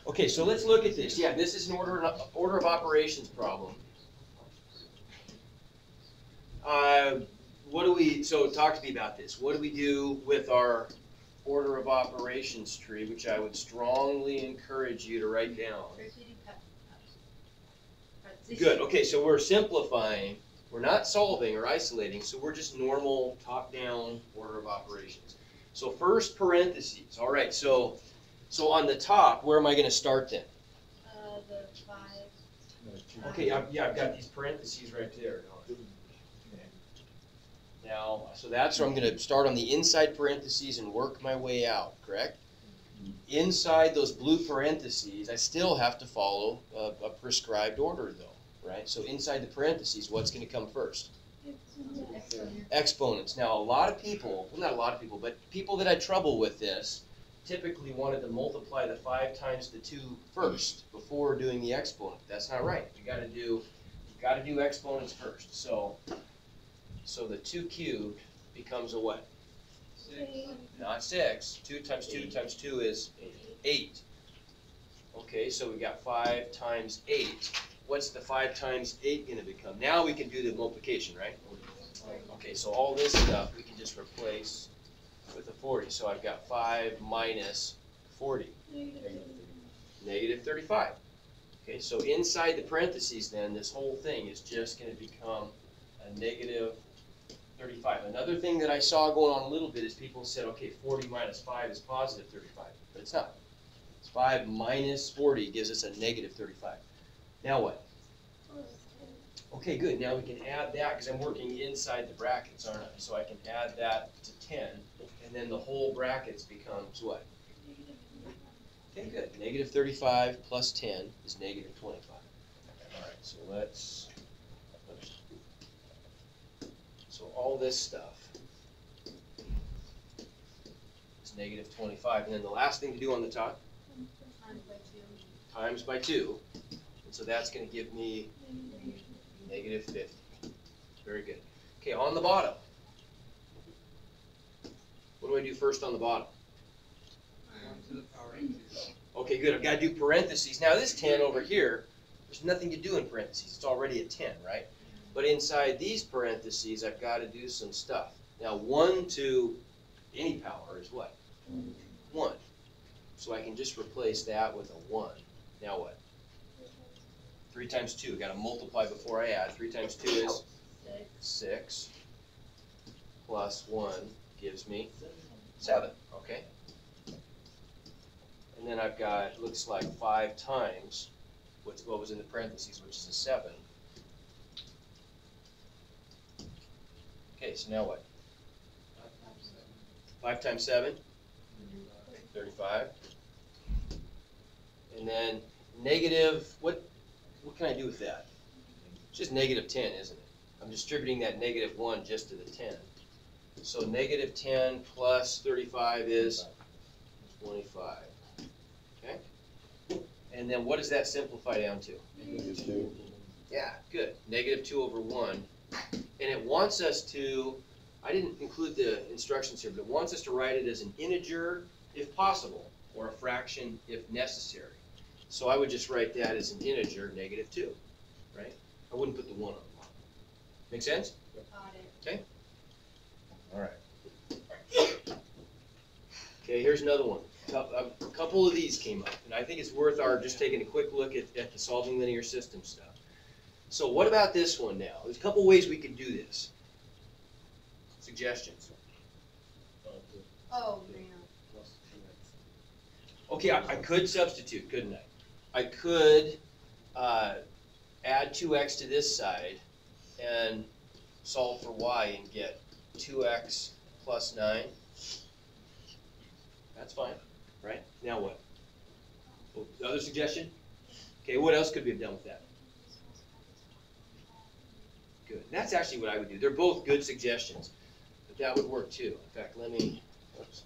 Okay, so let's look at this. Yeah, this is an order of operations problem. So talk to me about this. What do we do with our order of operations tree, which I would strongly encourage you to write down? Good, okay, so we're simplifying. We're not solving or isolating, so we're just normal top-down order of operations. So first parentheses, all right, so on the top, where am I gonna start then? The 5. Okay, I've got these parentheses right there. Now, so that's where I'm going to start on the inside parentheses and work my way out, correct? Inside those blue parentheses, I still have to follow a prescribed order, though, right? So inside the parentheses, what's going to come first? Exponents. Now, a lot of people, well, not a lot of people, but people that had trouble with this typically wanted to multiply the 5 times the 2 first before doing the exponent. That's not right. You got to do exponents first. So the 2 cubed becomes a what? 6. Not 6. 2 times 2 times 2 is 8. Okay, so we got 5 times 8. What's the 5 times 8 going to become? Now we can do the multiplication, right? Okay, so all this stuff we can just replace with a 40. So I've got 5 minus 40. Negative 35. Okay, so inside the parentheses then, this whole thing is just going to become a negative 35. Another thing that I saw going on a little bit is people said, okay, 40 minus 5 is positive 35. But it's not. It's 5 minus 40 gives us a negative 35. Now what? Okay, good. Now we can add that because I'm working inside the brackets, aren't I? So I can add that to 10, and then the whole brackets becomes what? Okay, good. Negative 35 plus 10 is negative 25. All right, so so all this stuff is negative 25. And then the last thing to do on the top? Times by 2. And so that's going to give me negative 50. Very good. Okay, on the bottom. What do I do first on the bottom? Okay, good. I've got to do parentheses. Now this 10 over here, there's nothing to do in parentheses. It's already a 10, right? But inside these parentheses, I've got to do some stuff. Now 1 to any power is what? 1. So I can just replace that with a 1. Now what? 3 times 2. Got to multiply before I add. 3 times 2 is 6. Plus 1 gives me 7. Okay? And then I've got, looks like 5 times what was in the parentheses, which is a 7. Okay, so now what? 5 times 7? 35. And then negative, what can I do with that? It's just negative 10, isn't it? I'm distributing that negative 1 just to the 10. So negative 10 plus 35 is 25. Okay? And then what does that simplify down to? Negative 2. Yeah, good. Negative 2 over 1. And it wants us to, I didn't include the instructions here, but it wants us to write it as an integer if possible, or a fraction if necessary. So I would just write that as an integer, negative 2, right? I wouldn't put the 1 on the bottom. Make sense? Got it. Okay? All right. Okay, here's another one. A couple of these came up, and I think it's worth our just taking a quick look at the solving linear system stuff. So what about this one now? There's a couple ways we could do this. Suggestions. Oh, man. Okay, I could substitute, couldn't I? I could add 2x to this side and solve for y and get 2x plus 9. That's fine, right? Now what? Oh, other suggestion? Okay, what else could we have done with that? Good. That's actually what I would do. They're both good suggestions, but that would work too. In fact, let me, oops.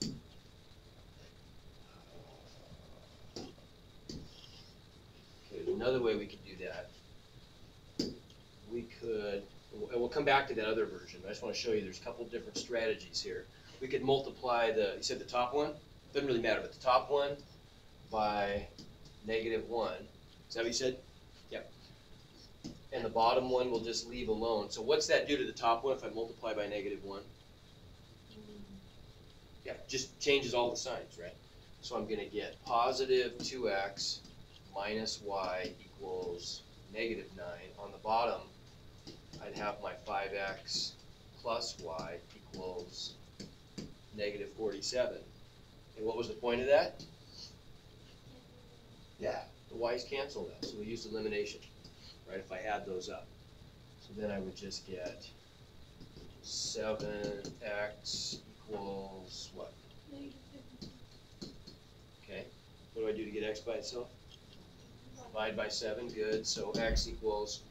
Okay, another way we could do that. We could, and we'll come back to that other version, but I just want to show you there's a couple different strategies here. We could multiply you said the top one? Doesn't really matter, but the top one by negative 1. Is that what you said? Yep. And the bottom one we'll just leave alone. So what's that do to the top one if I multiply by negative 1? Yeah, just changes all the signs, right? So I'm going to get positive 2x minus y equals negative 9. On the bottom, I'd have my 5x plus y equals negative 47. And what was the point of that? Yeah, the y's cancel that, so we used elimination, right, if I add those up. So then I would just get 7x equals what? Okay, what do I do to get x by itself? Divide by 7, good, so x equals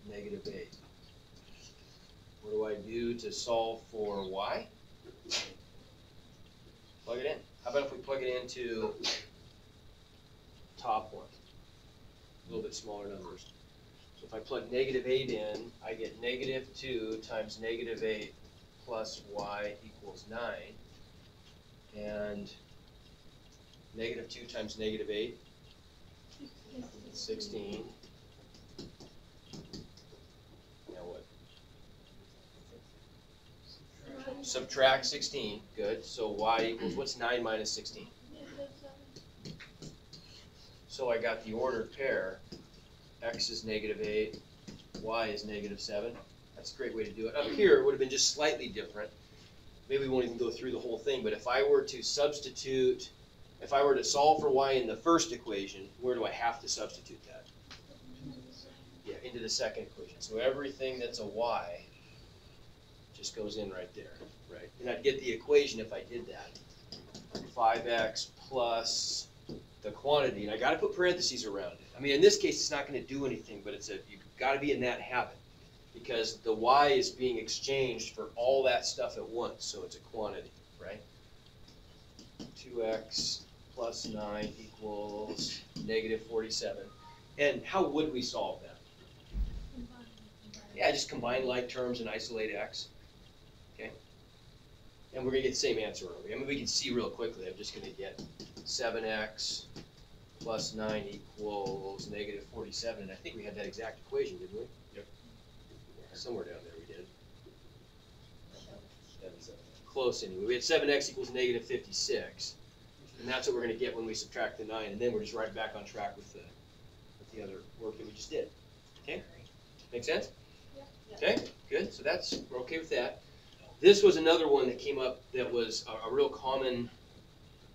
negative 8. What do I do to solve for y? Plug it in. How about if we plug it into top one? A little bit smaller numbers. So if I plug negative 8 in, I get negative 2 times negative 8 plus y equals 9. And negative 2 times negative 8, 16. Now what? Subtract 16. Good. So y equals, what's 9 minus 16? So I got the ordered pair. X is negative 8, y is negative 7. That's a great way to do it. Up here, it would have been just slightly different. Maybe we won't even go through the whole thing, but if I were to substitute, if I were to solve for y in the first equation, where do I have to substitute that? Yeah, into the second equation. So everything that's a y just goes in right there, right? And I'd get the equation if I did that. 5x plus the quantity, and I got to put parentheses around it. I mean, in this case, it's not going to do anything, but you've got to be in that habit because the y is being exchanged for all that stuff at once, so it's a quantity, right? 2x plus 9 equals negative 47. And how would we solve that? Yeah, just combine like terms and isolate x. Okay? And we're going to get the same answer, aren't we? I mean, we can see real quickly. I'm just going to get 7x plus 9 equals negative 47. And I think we had that exact equation, didn't we? Yep. Somewhere down there we did. Close anyway. We had 7x equals negative 56. And that's what we're going to get when we subtract the 9. And then we're just right back on track with the other work that we just did. Okay? Make sense? Okay, good. So we're okay with that. This was another one that came up that was a real common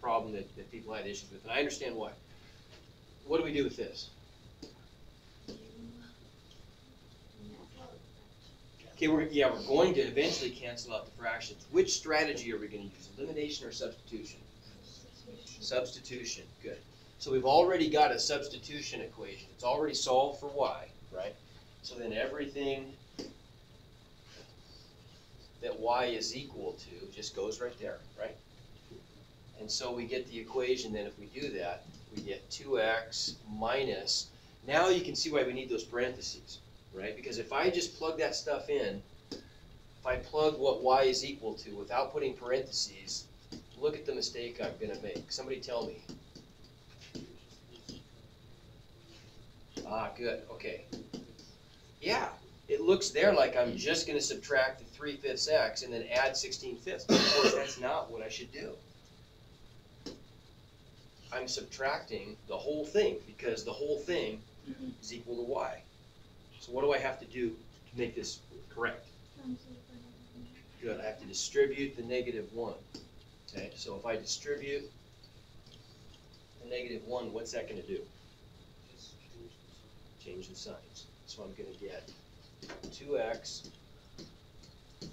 problem that people had issues with, and I understand why. What do we do with this? Okay, we're going to eventually cancel out the fractions. Which strategy are we going to use? Elimination or substitution? Substitution, good. So we've already got a substitution equation. It's already solved for y, right? So then everything that y is equal to just goes right there, right? And so we get the equation then if we do that, we get 2x minus, now you can see why we need those parentheses, right? Because if I just plug that stuff in, if I plug what y is equal to without putting parentheses, look at the mistake I'm going to make. Somebody tell me. Ah, good, okay. Yeah. It looks there like I'm just going to subtract the 3/5 x and then add 16/5. Of course, that's not what I should do. I'm subtracting the whole thing because the whole thing is equal to y. So what do I have to do to make this correct? Good, I have to distribute the negative 1. Okay, so if I distribute the negative 1, what's that going to do? Change the signs. So I'm going to get 2x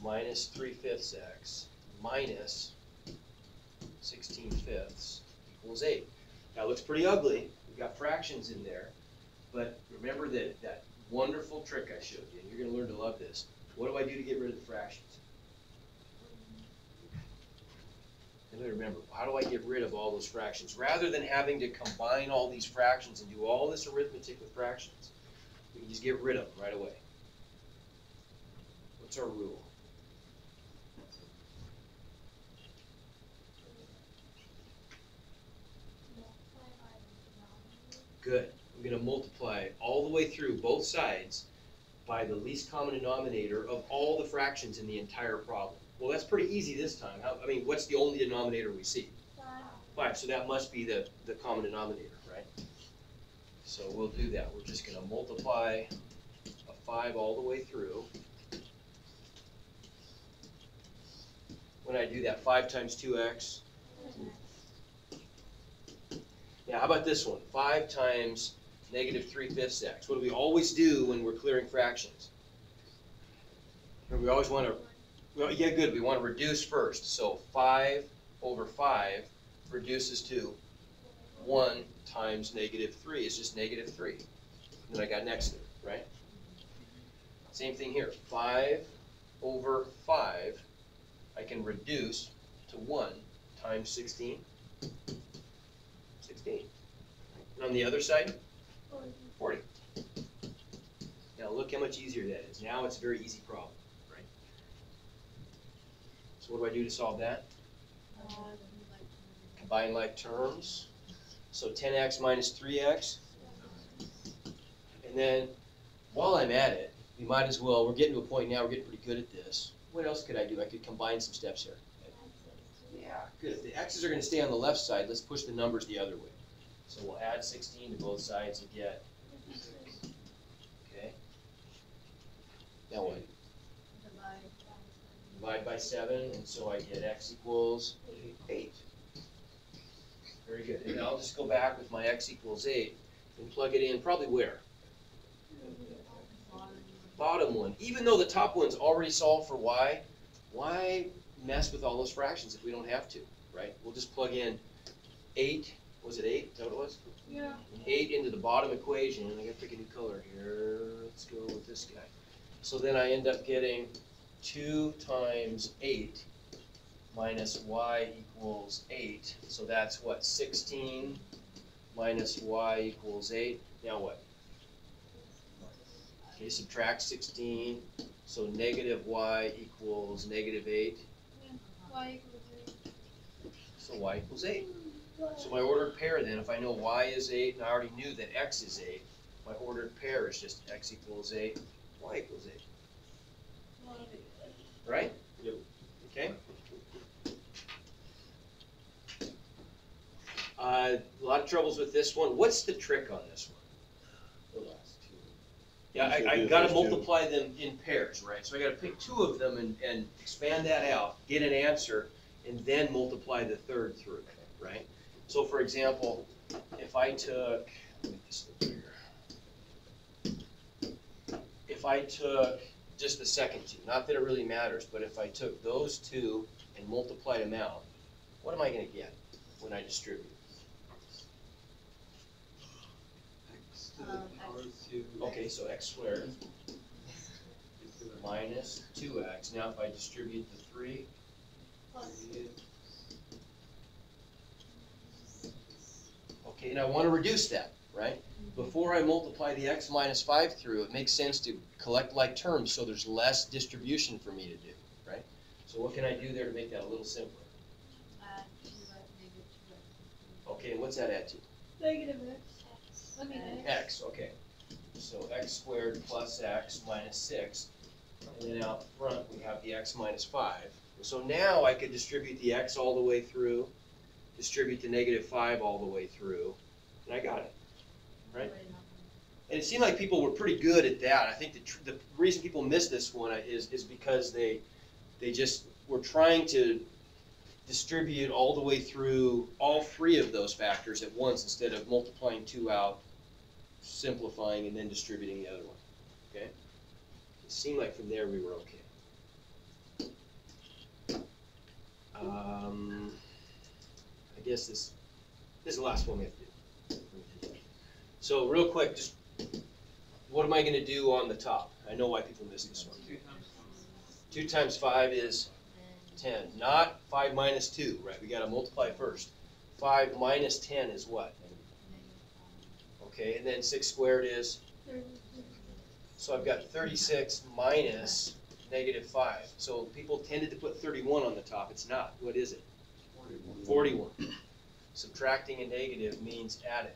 minus 3/5 x minus 16/5 equals 8. Now it looks pretty ugly. We've got fractions in there, but remember that wonderful trick I showed you, and you're going to learn to love this. What do I do to get rid of the fractions? And remember, how do I get rid of all those fractions? Rather than having to combine all these fractions and do all this arithmetic with fractions, we can just get rid of them right away. What's our rule? Good. I'm going to multiply all the way through both sides by the least common denominator of all the fractions in the entire problem. Well, that's pretty easy this time. I mean, what's the only denominator we see? 5. So that must be the common denominator, right? So we'll do that. We're just going to multiply a 5 all the way through. When I do that, 5 times 2x. Now, how about this one? 5 times negative 3/5 x. What do we always do when we're clearing fractions? We always want to, well, yeah, good. We want to reduce first. So 5 over 5 reduces to 1 times negative 3. It's just negative 3. And then I got next to it, right? Same thing here. 5 over 5, I can reduce to 1 times 16. 16. And on the other side, 40. Now look how much easier that is. Now it's a very easy problem, right? So what do I do to solve that? Combine like terms. So 10x minus 3x. And then while I'm at it, we might as well, we're getting to a point now, we're getting pretty good at this. What else could I do? I could combine some steps here. Yeah, good. If the x's are going to stay on the left side, let's push the numbers the other way. So we'll add 16 to both sides and get, okay. Now what? Divide by 7, and so I get x equals 8. Very good. And I'll just go back with my x equals 8 and plug it in probably where? Bottom one. Even though the top one's already solved for y, why mess with all those fractions if we don't have to, right? We'll just plug in 8. Was it 8? Is that what it was? Yeah. 8 into the bottom equation. I gotta pick a new color here. Let's go with this guy. So then I end up getting 2 times 8 minus y equals 8. So that's what? 16 minus y equals 8. Now what? Okay, subtract 16. So negative y equals negative 8. Y equals 8. So y equals 8. So my ordered pair then, if I know y is 8, and I already knew that x is 8, my ordered pair is just x equals 8, y equals 8. Right? Yep. Okay? A lot of troubles with this one. What's the trick on this one? The last two. Yeah, I got to multiply them in pairs, right? So I got to pick 2 of them and expand that out, get an answer, and then multiply the third through, right? So for example, if I took, let me make this a little bigger. If I took just the second 2, not that it really matters, but if I took those 2 and multiplied them out, what am I going to get when I distribute? X to the power 2. Okay, so x squared minus 2x. Now if I distribute the 3, okay, and I want to reduce that, right? Before I multiply the x minus 5 through, it makes sense to collect like terms so there's less distribution for me to do, right? So what can I do there to make that a little simpler? Okay, and what's that add to? Negative x. I mean X, okay. So x squared plus x minus 6. And then out front we have the x minus 5. So now I could distribute the x all the way through, distribute the negative 5 all the way through, and I got it, right? And it seemed like people were pretty good at that. I think the reason people miss this one is because they just were trying to distribute all the way through all 3 of those factors at once instead of multiplying 2 out, simplifying, and then distributing the other one, okay? It seemed like from there we were okay. I guess this is the last one we have to do. So real quick, just what am I going to do on the top? I know why people miss this one. 2 times 5 is 10. Not 5 minus 2, right? We got to multiply first. 5 minus 10 is what? Okay, and then 6 squared is? So I've got 36 minus negative 5. So people tended to put 31 on the top. It's not. What is it? 41. Subtracting a negative means adding.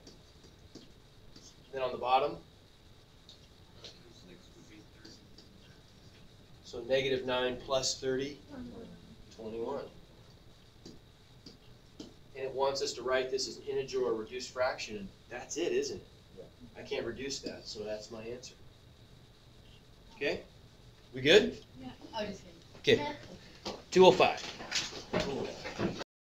Then on the bottom, so negative 9 plus 30, 21. And it wants us to write this as an integer or reduced fraction, and that's it, isn't it? I can't reduce that, so that's my answer. Okay? We good? Yeah. I was just kidding. Okay. 205.